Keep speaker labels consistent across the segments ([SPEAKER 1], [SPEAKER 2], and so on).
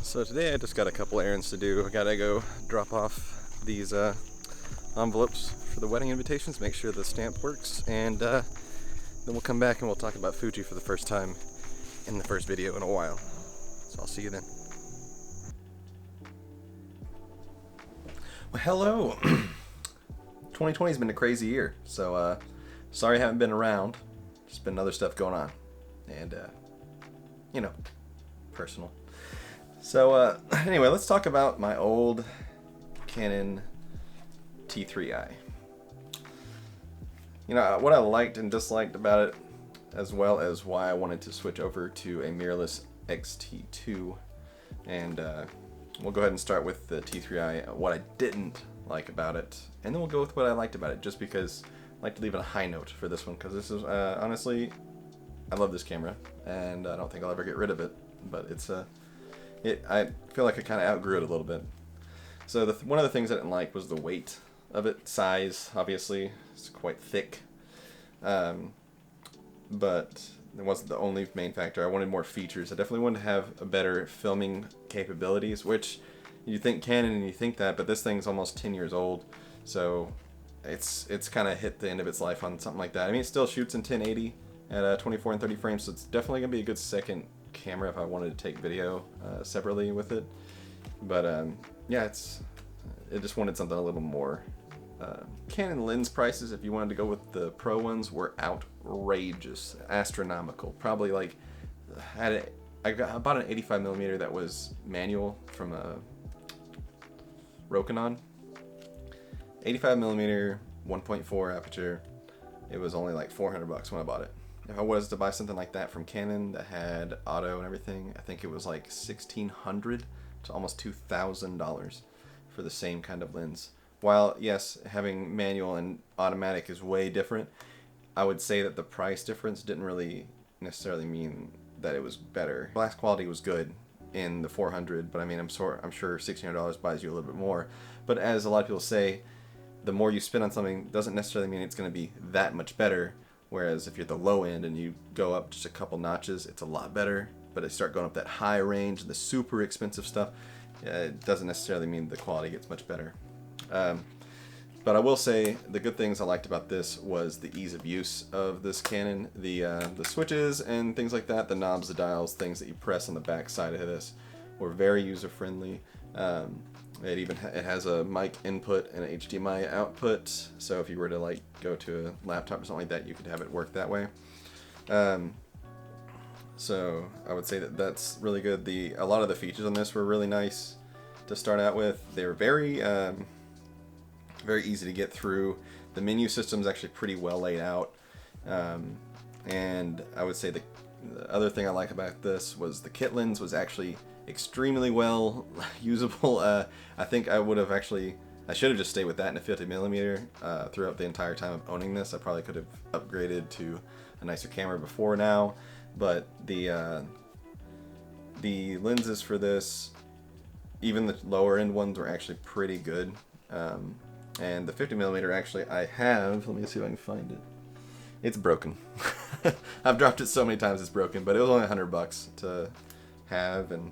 [SPEAKER 1] So today I just got a couple errands to do. I gotta go drop off these envelopes for the wedding invitations, make sure the stamp works, and then we'll come back and we'll talk about Fuji for the first time in the first video in a while. So I'll see you then. Well, hello! 2020 has been a crazy year, so sorry I haven't been around. Just been other stuff going on, and you know, personal. So anyway, let's talk about my old Canon T3i. You know, what I liked and disliked about it, as well as why I wanted to switch over to a mirrorless X-T2. And we'll go ahead and start with the T3i, what I didn't like about it, and then we'll go with what I liked about it, just because I like to leave it a high note for this one, because this is, honestly, I love this camera, and I don't think I'll ever get rid of it, but it's I feel like I kind of outgrew it a little bit. So one of the things I didn't like was the weight of it. Size, obviously, it's quite thick. But it wasn't the only main factor. I wanted more features. I definitely wanted to have a better filming capabilities, which you think Canon and you think that, but this thing's almost 10 years old. So it's kind of hit the end of its life on something like that. I mean, it still shoots in 1080 at 24 and 30 frames, so it's definitely going to be a good second camera if I wanted to take video separately with it. But yeah, it just wanted something a little more. Canon lens prices, if you wanted to go with the pro ones, were outrageous, astronomical. Probably like I bought an 85mm that was manual from a Rokinon. 85mm 1.4 aperture. It was only like $400 when I bought it. If I was to buy something like that from Canon that had auto and everything, I think it was like $1,600 to almost $2,000 for the same kind of lens. While, yes, having manual and automatic is way different, I would say that the price difference didn't really necessarily mean that it was better. Glass quality was good in the 400, but I mean, I'm sure $1,600 buys you a little bit more. But as a lot of people say, the more you spend on something doesn't necessarily mean it's going to be that much better. Whereas if you're at the low end and you go up just a couple notches, it's a lot better. But if you start going up that high range, the super expensive stuff, it doesn't necessarily mean the quality gets much better. But I will say the good things I liked about this was the ease of use of this Canon. The switches and things like that, the knobs, the dials, things that you press on the back side of this were very user-friendly. It has a mic input and an HDMI output, so if you were to like go to a laptop or something like that, you could have it work that way. So I would say that that's really good. A lot of the features on this were really nice to start out with. They were very easy to get through. The menu system is actually pretty well laid out, and I would say the other thing I like about this was the kit lens was actually extremely well usable. I think I should have just stayed with that in a 50mm throughout the entire time of owning this. I probably could have upgraded to a nicer camera before now, but the lenses for this, even the lower end ones, were actually pretty good. And the 50mm actually I have, let me see if I can find it. It's broken. I've dropped it so many times it's broken, but it was only $100 to have. And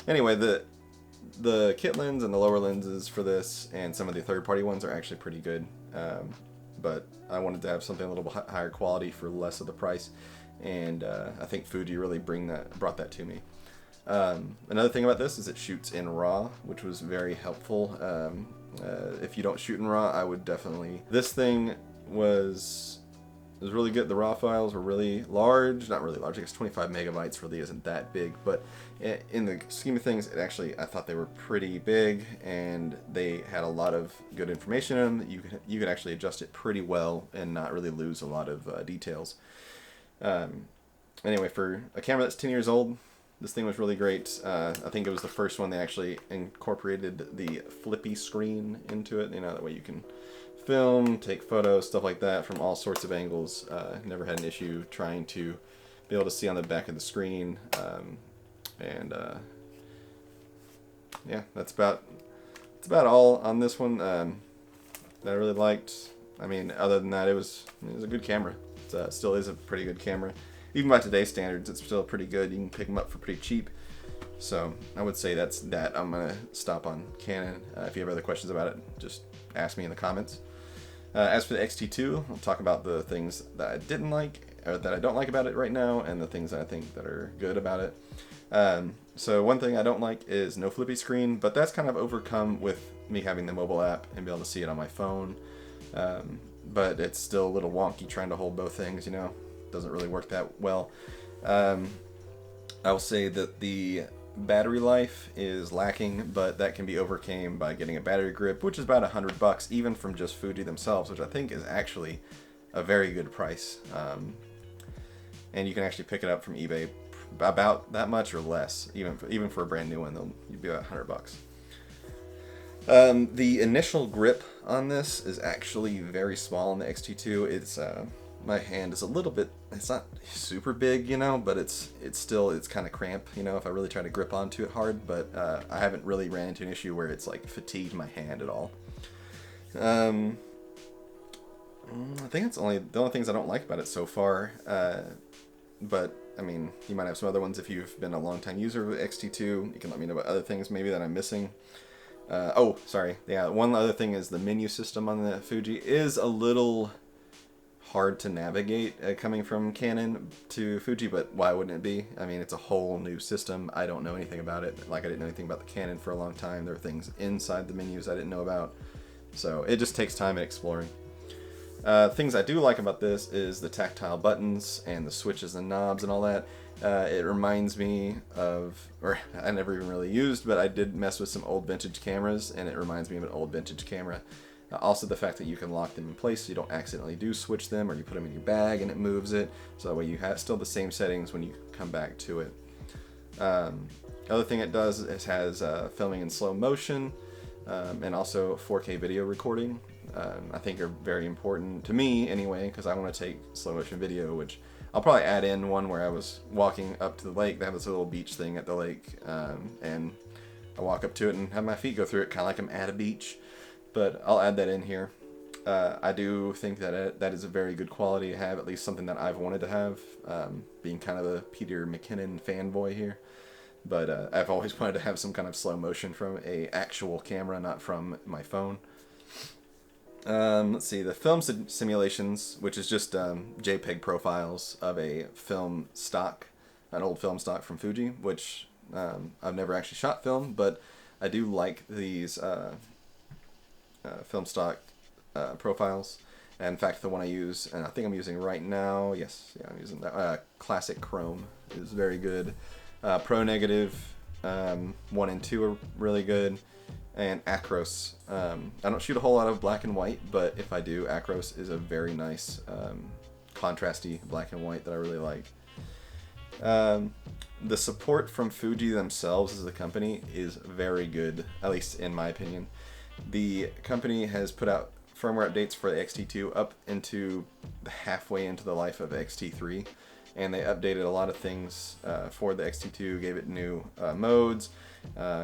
[SPEAKER 1] anyway, the kit lens and the lower lenses for this and some of the third-party ones are actually pretty good. But I wanted to have something a little bit higher quality for less of the price, and I think Fuji really brought that to me. Another thing about this is it shoots in RAW, which was very helpful. If you don't shoot in RAW, I would definitely. This thing was really good. The RAW files were really large, not really large. I guess 25 megabytes really isn't that big, but in the scheme of things, I thought they were pretty big, and they had a lot of good information in them. You could actually adjust it pretty well and not really lose a lot of details. Anyway, for a camera that's 10 years old, this thing was really great. I think it was the first one they actually incorporated the flippy screen into it. You know, that way you can film, take photos, stuff like that from all sorts of angles. Never had an issue trying to be able to see on the back of the screen. Yeah, that's about all on this one that I really liked. I mean, other than that, it was a good camera. It still is a pretty good camera. Even by today's standards, it's still pretty good. You can pick them up for pretty cheap. So I would say that's that. I'm gonna stop on Canon. If you have other questions about it, just ask me in the comments. As for the X-T2, I'll talk about the things that I didn't like, or that I don't like about it right now, and the things that I think that are good about it. So one thing I don't like is no flippy screen, but that's kind of overcome with me having the mobile app and be able to see it on my phone. But it's still a little wonky trying to hold both things, you know. Doesn't really work that well. I will say that the battery life is lacking, but that can be overcame by getting a battery grip, which is about $100, even from just Fuji themselves, which I think is actually a very good price. And you can actually pick it up from eBay about that much or less, even for a brand new one. You'd be about $100. The initial grip on this is actually very small in the X-T2. It's my hand is a little bit, it's not super big, you know, but it's kind of cramped, you know, if I really try to grip onto it hard, but I haven't really ran into an issue where it's like fatigued my hand at all. I think it's the only things I don't like about it so far, but I mean, you might have some other ones if you've been a long time user of X-T2. You can let me know about other things maybe that I'm missing. Oh, sorry. Yeah, one other thing is the menu system on the Fuji is a little hard to navigate coming from Canon to Fuji, but why wouldn't it be? I mean, it's a whole new system. I don't know anything about it. Like, I didn't know anything about the Canon for a long time. There are things inside the menus I didn't know about. So it just takes time and exploring. Things I do like about this is the tactile buttons and the switches and knobs and all that. It reminds me of, or I never even really used, but I did mess with some old vintage cameras, and it reminds me of an old vintage camera. Also the fact that you can lock them in place so you don't accidentally do switch them, or you put them in your bag and it moves it, so that way you have still the same settings when you come back to it. Other thing it does is has filming in slow motion, and also 4K video recording. I think are very important to me anyway, because I want to take slow motion video, which I'll probably add in one where I was walking up to the lake. They have this little beach thing at the lake, and I walk up to it and have my feet go through it, kind of like I'm at a beach. But I'll add that in here. I do think that that is a very good quality to have, at least something that I've wanted to have, being kind of a Peter McKinnon fanboy here. But I've always wanted to have some kind of slow motion from a actual camera, not from my phone. Let's see, the film simulations, which is just JPEG profiles of a film stock, an old film stock from Fuji, which I've never actually shot film, but I do like these film stock profiles. And in fact, the one I use, and I think I'm using right now, yes, yeah, I'm using that, Classic Chrome is very good. Pro Negative 1 and 2 are really good. And Acros. I don't shoot a whole lot of black and white, but if I do, Acros is a very nice contrasty black and white that I really like. The support from Fuji themselves as a company is very good, at least in my opinion. The company has put out firmware updates for the X-T2 up into halfway into the life of X-T3, and they updated a lot of things for the X-T2, gave it new modes,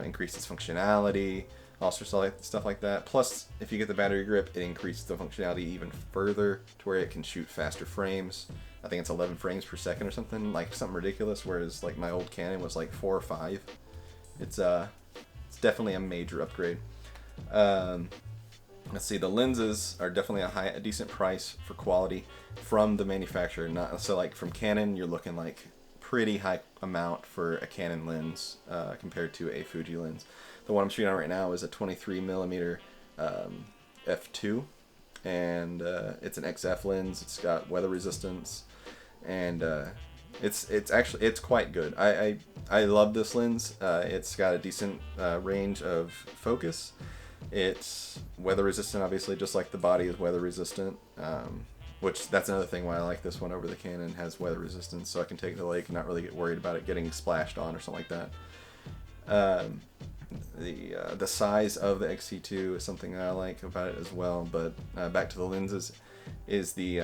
[SPEAKER 1] increased its functionality, all sorts of stuff like that. Plus, if you get the battery grip, it increases the functionality even further to where it can shoot faster frames. I think it's 11 frames per second or something, like something ridiculous, whereas like my old Canon was like 4 or 5. It's definitely a major upgrade. Let's see, the lenses are definitely a decent price for quality from the manufacturer. So like from Canon, you're looking like pretty high amount for a Canon lens compared to a Fuji lens. The one I'm shooting on right now is a 23mm f2, and it's an XF lens. It's got weather resistance, and it's quite good. I love this lens. It's got a decent range of focus. It's weather resistant, obviously, just like the body is weather resistant. Which that's another thing why I like this one over the Canon. It has weather resistance, so I can take it to the lake and not really get worried about it getting splashed on or something like that. The size of the X-T2 is something I like about it as well. But back to the lenses, is the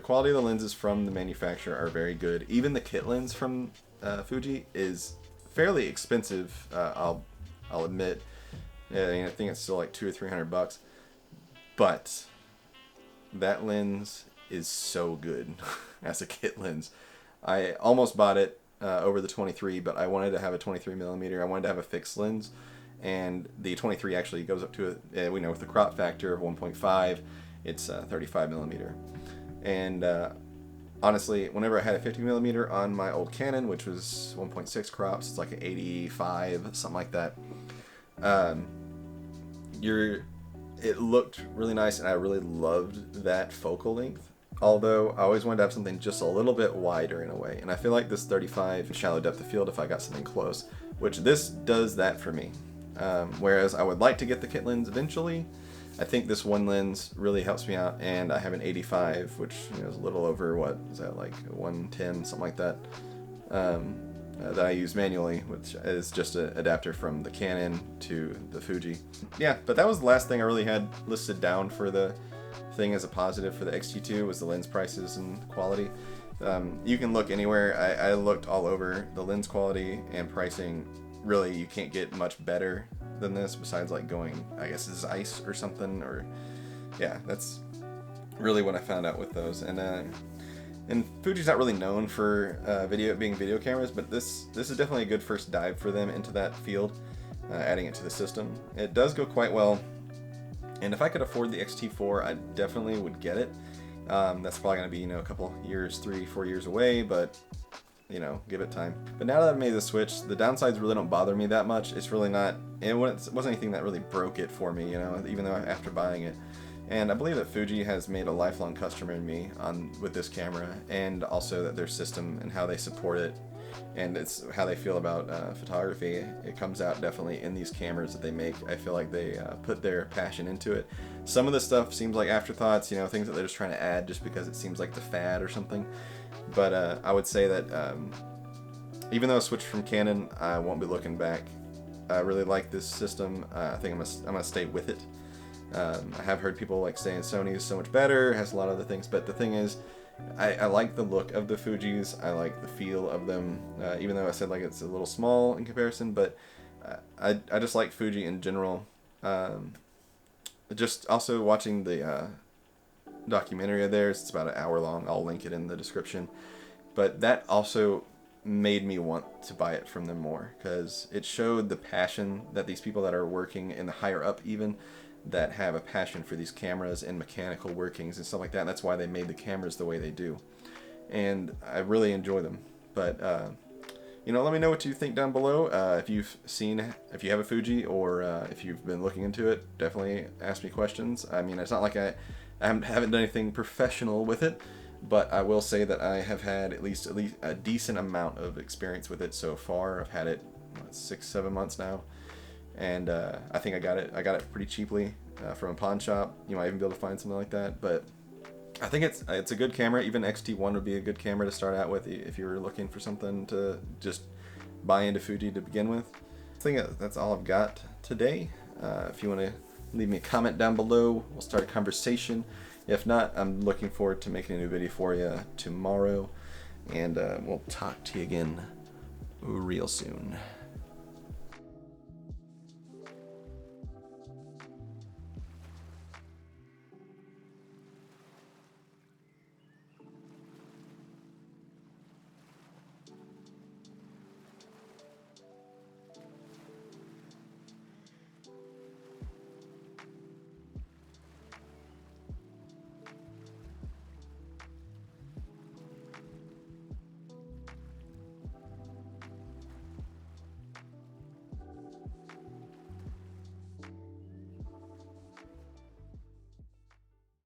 [SPEAKER 1] quality of the lenses from the manufacturer are very good. Even the kit lens from Fuji is fairly expensive. I'll admit. I think it's still like $200 or $300, but that lens is so good as a kit lens. I almost bought it over the 23, but I wanted to have a 23mm. I wanted to have a fixed lens, and the 23 actually goes up to we know with the crop factor of 1.5, it's 35mm. And honestly, whenever I had a 50mm on my old Canon, which was 1.6 crops, it's like an 85, something like that. It looked really nice, and I really loved that focal length. Although I always wanted to have something just a little bit wider in a way, and I feel like this 35 shallow depth of field if I got something close, which this does that for me. Whereas I would like to get the kit lens eventually. I think this one lens really helps me out, and I have an 85, which is a little over, what is that, like 110, something like that, that I use manually, which is just an adapter from the Canon to the Fuji. Yeah, but that was the last thing I really had listed down for the thing as a positive for the X-T2 was the lens prices and quality. You can look anywhere. I looked all over. The lens quality and pricing, really you can't get much better than this besides like going, I guess, Zeiss or something, or yeah, that's really what I found out with those. And Fuji's not really known for being video cameras, but this is definitely a good first dive for them into that field, adding it to the system. It does go quite well, and if I could afford the X-T4, I definitely would get it. That's probably going to be, a couple years, 3-4 years away, but give it time. But now that I've made the switch, the downsides really don't bother me that much. It's really not, it wasn't anything that really broke it for me, even though after buying it. And I believe that Fuji has made a lifelong customer in me with this camera, and also that their system and how they support it, and it's how they feel about photography. It comes out definitely in these cameras that they make. I feel like they put their passion into it. Some of the stuff seems like afterthoughts, things that they're just trying to add just because it seems like the fad or something. But I would say that even though I switched from Canon, I won't be looking back. I really like this system. I think I'm gonna stay with it. I have heard people saying Sony is so much better, has a lot of other things, but the thing is, I like the look of the Fujis. I like the feel of them, even though I said it's a little small in comparison, but I just like Fuji in general. Just also watching the documentary of theirs, it's about an hour long, I'll link it in the description, but that also made me want to buy it from them more, because it showed the passion that these people that are working in the higher up even, that have a passion for these cameras and mechanical workings and stuff like that, and that's why they made the cameras the way they do, and I really enjoy them. But let me know what you think down below. If you have a Fuji, or if you've been looking into it, definitely ask me questions. I mean, it's not like I haven't done anything professional with it, but I will say that I have had at least a decent amount of experience with it so far. I've had it 6-7 months now, and I think I got it pretty cheaply from a pawn shop. You might even be able to find something like that, but I think it's a good camera. Even X-T1 would be a good camera to start out with if you were looking for something to just buy into Fuji to begin with. I think that's all I've got today. If you want to leave me a comment down below, we'll start a conversation. If not, I'm looking forward to making a new video for you tomorrow, and we'll talk to you again real soon.